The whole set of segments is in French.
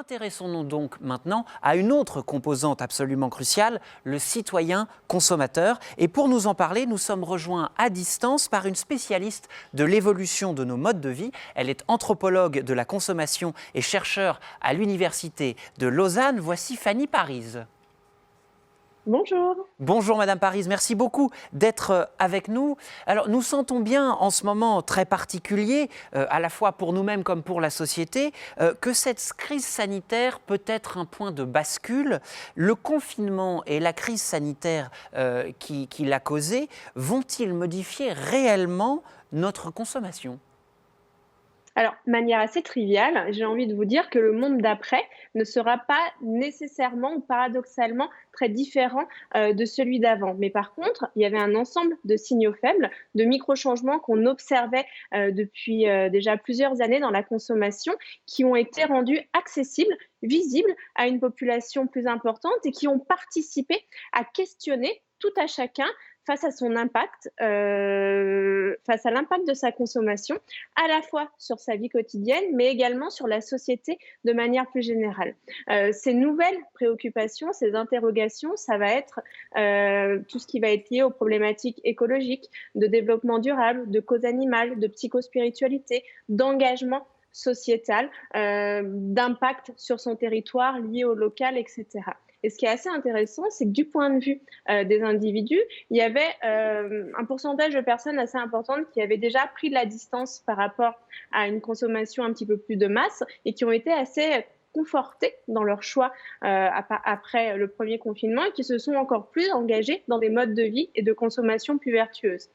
Intéressons-nous donc maintenant à une autre composante absolument cruciale, le citoyen consommateur. Et pour nous en parler, nous sommes rejoints à distance par une spécialiste de l'évolution de nos modes de vie. Elle est anthropologue de la consommation et chercheure à l'Université de Lausanne. Voici Fanny Parize. Bonjour. Bonjour Madame Parize, merci beaucoup d'être avec nous. Alors nous sentons bien en ce moment très particulier, à la fois pour nous-mêmes comme pour la société, que cette crise sanitaire peut être un point de bascule. Le confinement et la crise sanitaire qui l'a causée vont-ils modifier réellement notre consommation ? Alors, de manière assez triviale, j'ai envie de vous dire que le monde d'après ne sera pas nécessairement ou paradoxalement très différent de celui d'avant. Mais par contre, il y avait un ensemble de signaux faibles, de micro-changements qu'on observait depuis déjà plusieurs années dans la consommation, qui ont été rendus accessibles, visibles à une population plus importante et qui ont participé à questionner tout à chacun face à son impact, face à l'impact de sa consommation, à la fois sur sa vie quotidienne, mais également sur la société de manière plus générale. Ces nouvelles préoccupations, ces interrogations, ça va être tout ce qui va être lié aux problématiques écologiques, de développement durable, de cause animale, de psychospiritualité, d'engagement sociétal, d'impact sur son territoire lié au local, etc. Et ce qui est assez intéressant, c'est que du point de vue des individus, il y avait un pourcentage de personnes assez importante qui avaient déjà pris de la distance par rapport à une consommation un petit peu plus de masse et qui ont été assez confortés dans leur choix après le premier confinement et qui se sont encore plus engagés dans des modes de vie et de consommation plus vertueuses.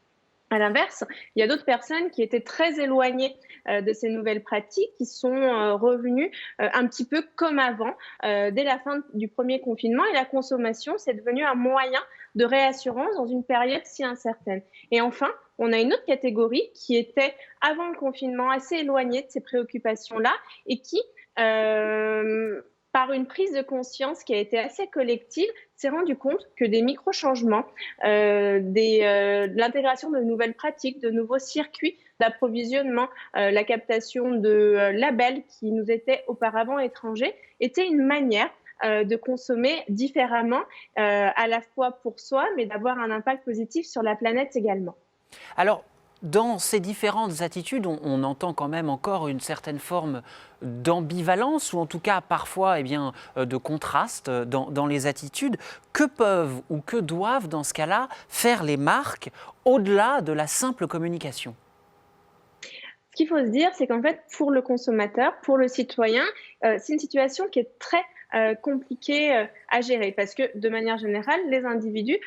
À l'inverse, il y a d'autres personnes qui étaient très éloignées de ces nouvelles pratiques, qui sont revenues un petit peu comme avant, dès la fin du premier confinement. Et la consommation, c'est devenu un moyen de réassurance dans une période si incertaine. Et enfin, on a une autre catégorie qui était, avant le confinement, assez éloignée de ces préoccupations-là et qui, par une prise de conscience qui a été assez collective, s'est rendu compte que des micro-changements, de l'intégration de nouvelles pratiques, de nouveaux circuits d'approvisionnement, la captation de labels qui nous étaient auparavant étrangers, était une manière de consommer différemment, à la fois pour soi, mais d'avoir un impact positif sur la planète également. Alors, dans ces différentes attitudes, on entend quand même encore une certaine forme d'ambivalence ou en tout cas parfois de contraste dans les attitudes. Que peuvent ou que doivent dans ce cas-là faire les marques au-delà de la simple communication ? Ce qu'il faut se dire, c'est qu'en fait, pour le consommateur, pour le citoyen, c'est une situation qui est très compliquée à gérer parce que de manière générale, les individus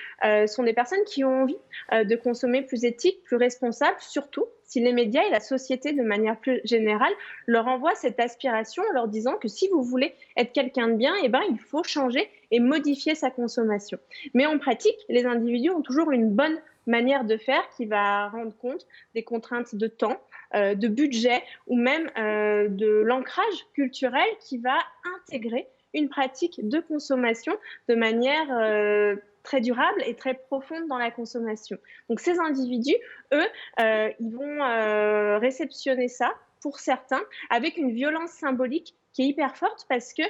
sont des personnes qui ont envie de consommer plus éthique, plus responsable, surtout si les médias et la société de manière plus générale leur envoient cette aspiration en leur disant que si vous voulez être quelqu'un de bien, eh ben, il faut changer et modifier sa consommation. Mais en pratique, les individus ont toujours une bonne manière de faire qui va rendre compte des contraintes de temps, de budget ou même de l'ancrage culturel qui va intégrer une pratique de consommation de manière très durable et très profonde dans la consommation. Donc ces individus, eux, ils vont réceptionner ça, pour certains, avec une violence symbolique qui est hyper forte parce que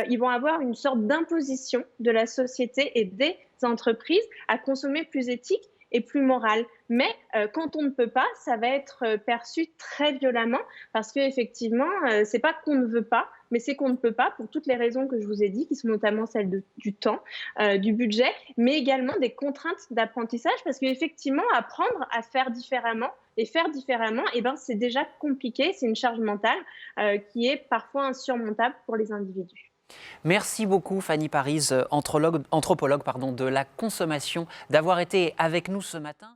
ils vont avoir une sorte d'imposition de la société et des entreprises à consommer plus éthique et plus moral. Mais quand on ne peut pas, ça va être perçu très violemment parce qu'effectivement, c'est pas qu'on ne veut pas, mais c'est qu'on ne peut pas pour toutes les raisons que je vous ai dit, qui sont notamment celles du temps, du budget, mais également des contraintes d'apprentissage parce qu'effectivement, apprendre à faire différemment et faire différemment, eh ben, c'est déjà compliqué, c'est une charge mentale qui est parfois insurmontable pour les individus. Merci beaucoup Fanny Parize, anthropologue de la consommation, d'avoir été avec nous ce matin.